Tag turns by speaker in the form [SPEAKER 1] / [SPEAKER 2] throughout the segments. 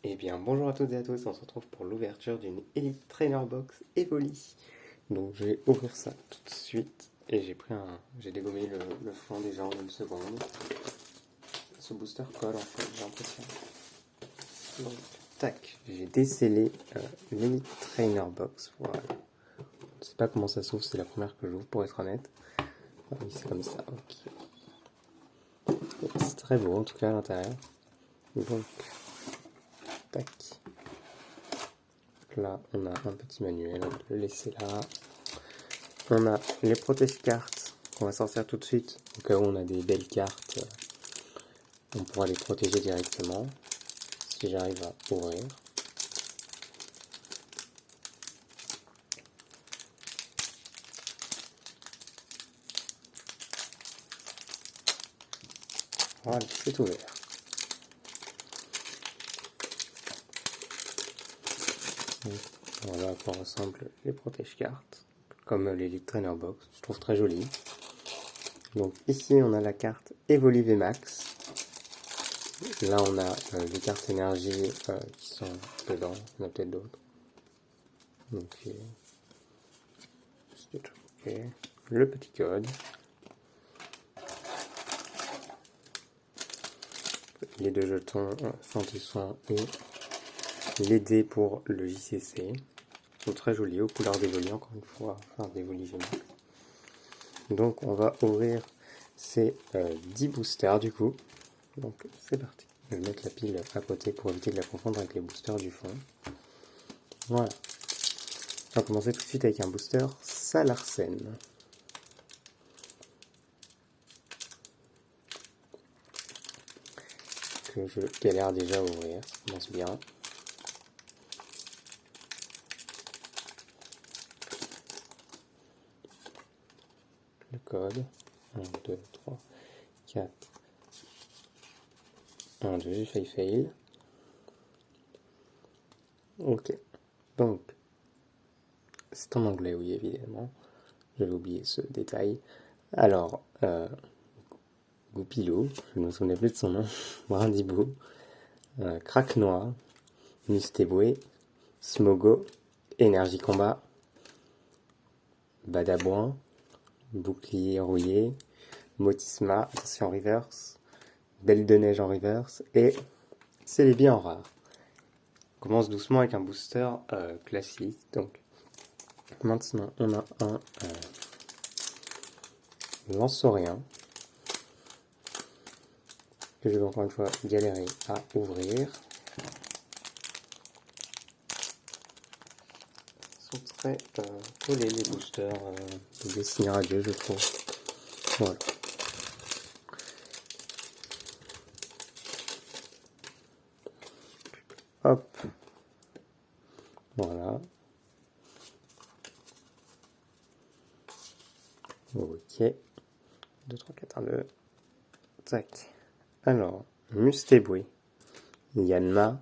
[SPEAKER 1] Eh bien, bonjour à toutes et à tous, on se retrouve pour l'ouverture d'une Elite Trainer Box Evoli. Donc, je vais ouvrir ça tout de suite. Et j'ai dégommé le fond déjà en une seconde. Ce booster colle en fait, j'ai l'impression. Donc, tac, j'ai décellé l'Elite Trainer Box. Voilà. Je sais pas comment ça s'ouvre, c'est la première que j'ouvre pour être honnête. Ah oui, c'est comme ça, ok. C'est très beau en tout cas à l'intérieur. Donc, tac. Là, on a un petit manuel, on va le laisser là. On a les protège-cartes qu'on va sortir tout de suite. Au cas où on a des belles cartes, on pourra les protéger directement. Si j'arrive à ouvrir. Voilà, c'est ouvert. Donc, voilà à quoi ressemblent les protège-cartes. Comme l'Elite Trainer Box, je trouve très joli. Donc ici on a la carte Evoli VMAX. Là on a les cartes énergie qui sont dedans, il y en a peut-être d'autres. Donc ok. Le petit code. Les deux jetons Santissoin et les dés pour le JCC. Ils sont très jolis, aux couleurs d'Evoli, encore une fois, enfin d'Evoli Gémeaux. Donc on va ouvrir ces 10 boosters du coup. Donc c'est parti. Je vais mettre la pile à côté pour éviter de la confondre avec les boosters du fond. Voilà. On va commencer tout de suite avec un booster Salarsen. Que je galère déjà à ouvrir, ça commence bien. Le code 1, 2, 3, 4. 1, 2, j'ai failli fail. Ok. Donc, c'est en anglais, oui, évidemment. J'avais oublié ce détail. Alors, Goupilou, je ne me souvenais plus de son nom, Brindibou, Craque Noir, Mustéboué, Smogo, Énergie Combat, Badabouin, Bouclier Rouillé, Motisma, attention en reverse, Belle de Neige en reverse, et Célébi en rare. On commence doucement avec un booster classique. Donc, maintenant, on a un Lanceorien que je vais encore une fois galérer à ouvrir. Ils sont très collés les boosters de Destiny Radieux, je trouve. Voilà. Hop. Voilà. Ok. 2, 3, 4, 1, 2. Tac. Alors, Mustéboué, Yanma,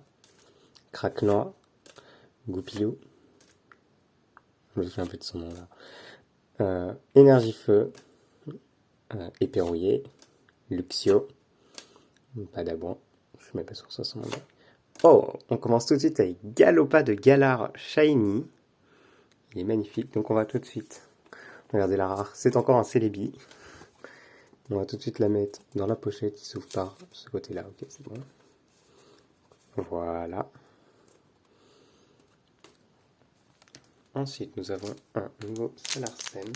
[SPEAKER 1] Craquenois, Goupilou. Je me souviens un peu de son nom là. Énergie Feu, Éperrouillé, Luxio, Badabouin. Je suis même pas sûr que ça son nom. Oh, on commence tout de suite avec Galopa de Galar Shiny. Il est magnifique, donc on va tout de suite regarder la rare. C'est encore un Celebi. On va tout de suite la mettre dans la pochette qui s'ouvre par ce côté-là. Ok, c'est bon. Voilà. Ensuite, nous avons un nouveau Salarsen.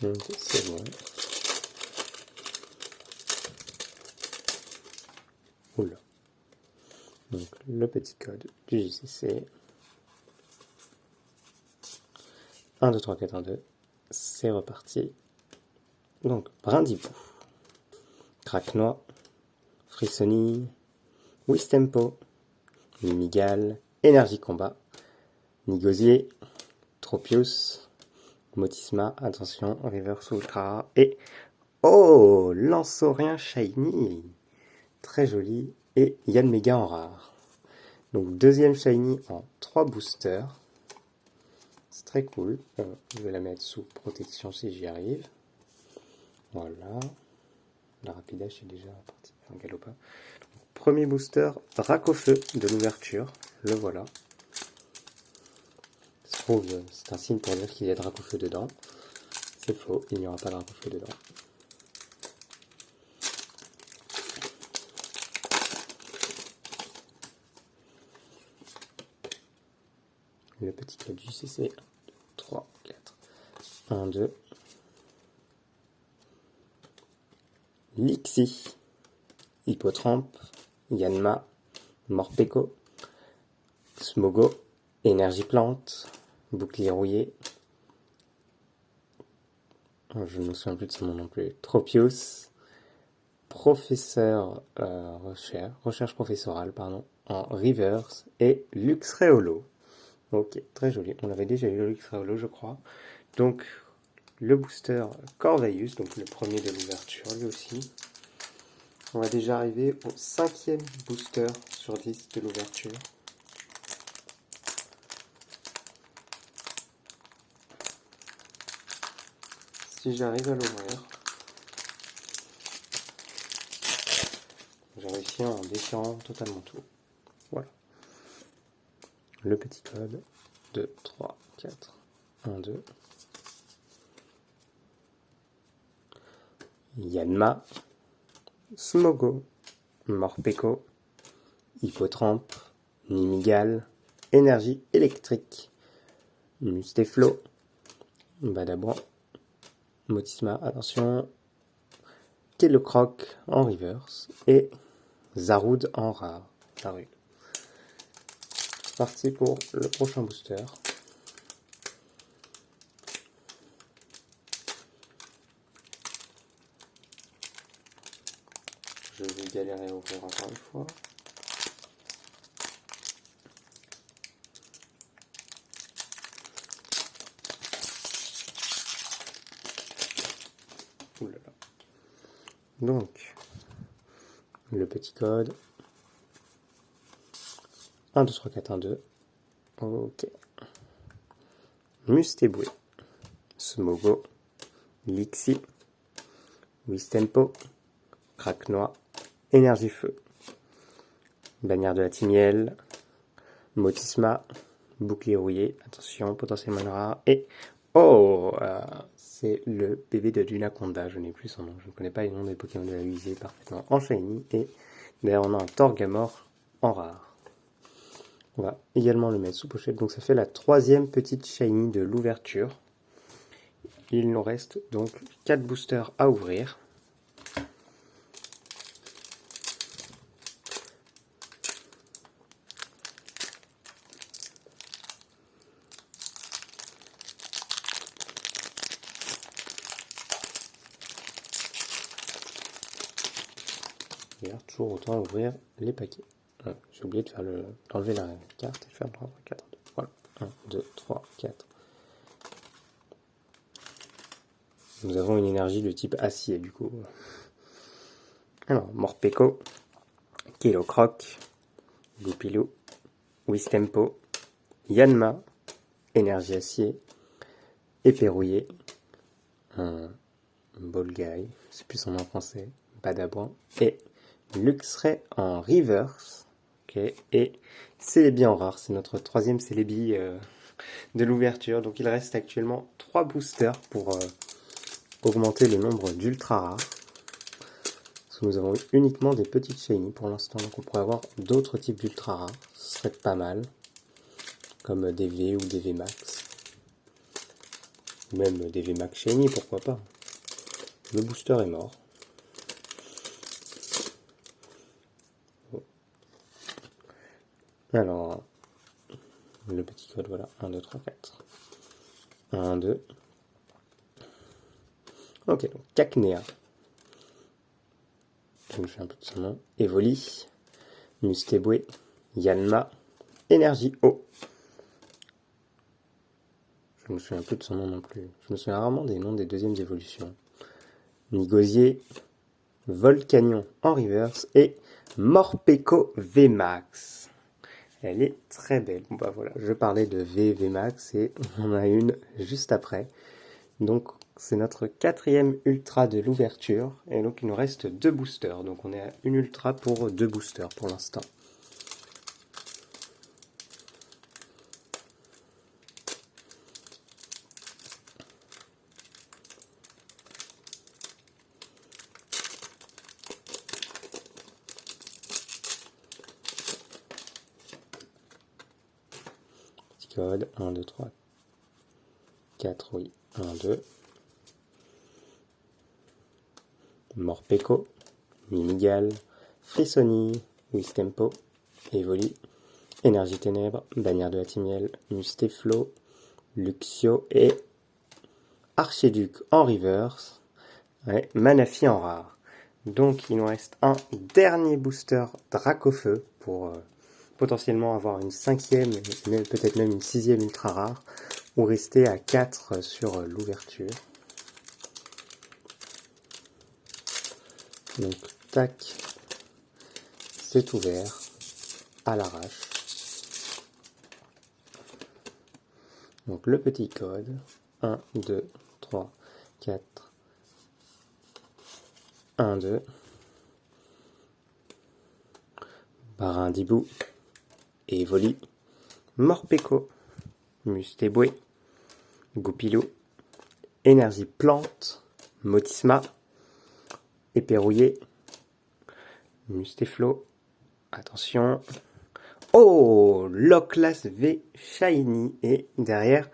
[SPEAKER 1] Donc, c'est bon. Oula. Donc, le petit code du JCC. 1, 2, 3, 4, 1, 2. C'est reparti. Donc, Brindibou, Craquenois, Frissoni, Wistempo, Mimigal, Énergie Combat, Nigosier, Tropius, Motisma, attention, Reverse Ultra, et oh, Lanceorien Shiny, très joli, et Yanmega en rare. Donc deuxième Shiny en 3 boosters, c'est très cool, je vais la mettre sous protection si j'y arrive. Voilà. La Rapidash est déjà partie, enfin Galopin. Premier booster, Dracofeu de l'ouverture. Le voilà. Ça se trouve, c'est un signe pour dire qu'il y a Dracofeu dedans. C'est faux, il n'y aura pas Dracofeu dedans. Le petit code du CC. 1, 2, 3, 4. 1, 2. Lixi. Hippotrampe. Yanma. Morpeko. Smogo. Énergie plante. Bouclier rouillé. Je ne me souviens plus de son nom non plus. Tropius. Professeur recherche professorale, pardon, en reverse. Et Luxréolo. Ok, très joli. On avait déjà eu le Luxréolo, je crois. Donc, le booster Corvaius, donc le premier de l'ouverture, lui aussi. On va déjà arriver au 5e booster sur 10 de l'ouverture. Si j'arrive à l'ouvrir, j'ai réussi en déchirant totalement tout. Voilà. Le petit code 2, 3, 4, 1, 2. Yanma, Smogo, Morpeko, Hippotrampe, Nimigal, Énergie électrique, Musteflo, Badabran, Motisma, attention, Kelocroc en reverse et Zaroud en rare. Zaroud. C'est parti pour le prochain booster. Je vais galérer à ouvrir encore une fois. Oulala. Donc, le petit code 1, 2, 3, 4, 1, 2. Ok. Mustéboué, Smogo, Lixi, Wistempo, Craquenois, Énergie Feu, Bannière de la Timielle, Motisma, Bouclier rouillé, attention, potentiellement rare, et oh, c'est le bébé de Dunaconda, je n'ai plus son nom, je ne connais pas les noms des Pokémon de la visée parfaitement en shiny, et d'ailleurs on a un Torgamor en rare. On va également le mettre sous pochette, donc ça fait la 3e petite shiny de l'ouverture. Il nous reste donc 4 boosters à ouvrir. Et toujours autant ouvrir les paquets. J'ai oublié de faire d'enlever la carte et faire le 3, 4, 2. Voilà. 1, 2, 3, 4. Nous avons une énergie de type acier du coup. Alors, Morpeko, Kelocroc, Goupilou, Wistempo, Yanma, énergie acier, épée rouillée, Bolgai, je sais plus son nom en français, Badabran, et Luxray en reverse. Okay. Et Celebi en rare, c'est notre 3e Celebi de l'ouverture. Donc il reste actuellement 3 boosters pour augmenter le nombre d'ultra rares. Parce que nous avons eu uniquement des petites shiny pour l'instant. Donc on pourrait avoir d'autres types d'ultra rares. Ce serait pas mal. Comme des V ou des V Max. Ou même des V Max shiny, pourquoi pas. Le booster est mort. Alors, le petit code, voilà, 1, 2, 3, 4. 1, 2. Ok, donc Cacnea. Je me fais un peu de son nom. Evoli, Mustéboué, Yanma, Énergie Eau. Je me souviens plus de son nom non plus. Je me souviens rarement des noms des deuxièmes évolutions. Nigosier, Volcanion en reverse et Morpeko VMAX. Elle est très belle. Bon bah voilà, je parlais de VMAX et on en a une juste après. Donc C'est notre 4e ultra de l'ouverture. Et donc il nous reste 2 boosters. Donc on est à une ultra pour 2 boosters pour l'instant. Petit code 1, 2, 3, 4, oui. 1, 2. Morpeko, Mimigal, Frissoni, Wistempo, Evoli, Énergie Ténèbres, Bannière de Hatimiel, Musteflo, Luxio et Archiduc en reverse, et Manaphy en rare. Donc il nous reste un dernier booster Dracofeu pour potentiellement avoir une 5e, peut-être même une 6e ultra rare, ou rester à 4 sur l'ouverture. Donc, tac, c'est ouvert à l'arrache. Donc, le petit code, 1, 2, 3, 4, 1, 2. Barindibou, Evoli, Morpeko, Mustéboué, Goupilou, Énergie Plante, Motisma, Éperrouillé, Musteflo, attention, oh, Loclas V Shiny, et derrière,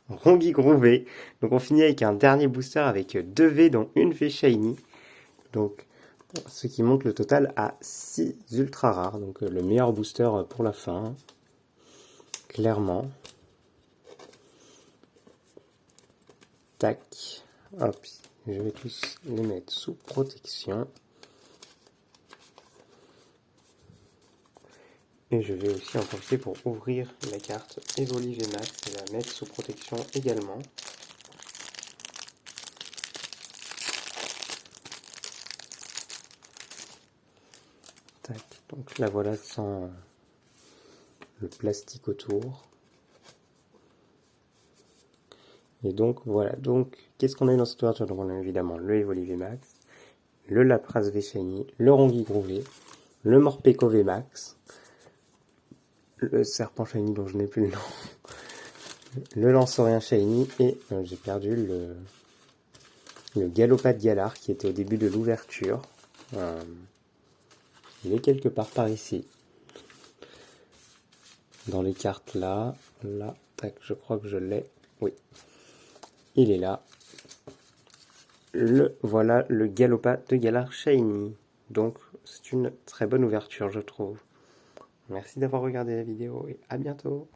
[SPEAKER 1] Rongi Grouvé. Donc on finit avec un dernier booster avec 2 V, dont une V Shiny. Donc, ce qui monte le total à 6 ultra rares. Donc le meilleur booster pour la fin, clairement. Tac, hop, je vais tous les mettre sous protection. Et je vais aussi en profiter pour ouvrir la carte Evoli VMAX et la mettre sous protection également. Tac, donc la voilà sans le plastique autour. Et donc voilà, donc qu'est-ce qu'on a eu dans cette ouverture? Donc on a évidemment le Evoli VMAX, le Lapras V Shiny, le Rongi Grouvé, le Morpeko VMAX, le Serpent Shiny dont je n'ai plus le nom, le Lanceurien Shiny et j'ai perdu le Galopade Galar qui était au début de l'ouverture. Il est quelque part par ici. Dans les cartes là, tac, je crois que je l'ai. Oui, il est là. Voilà le Galopade de Galar Shiny. Donc c'est une très bonne ouverture je trouve. Merci d'avoir regardé la vidéo et à bientôt.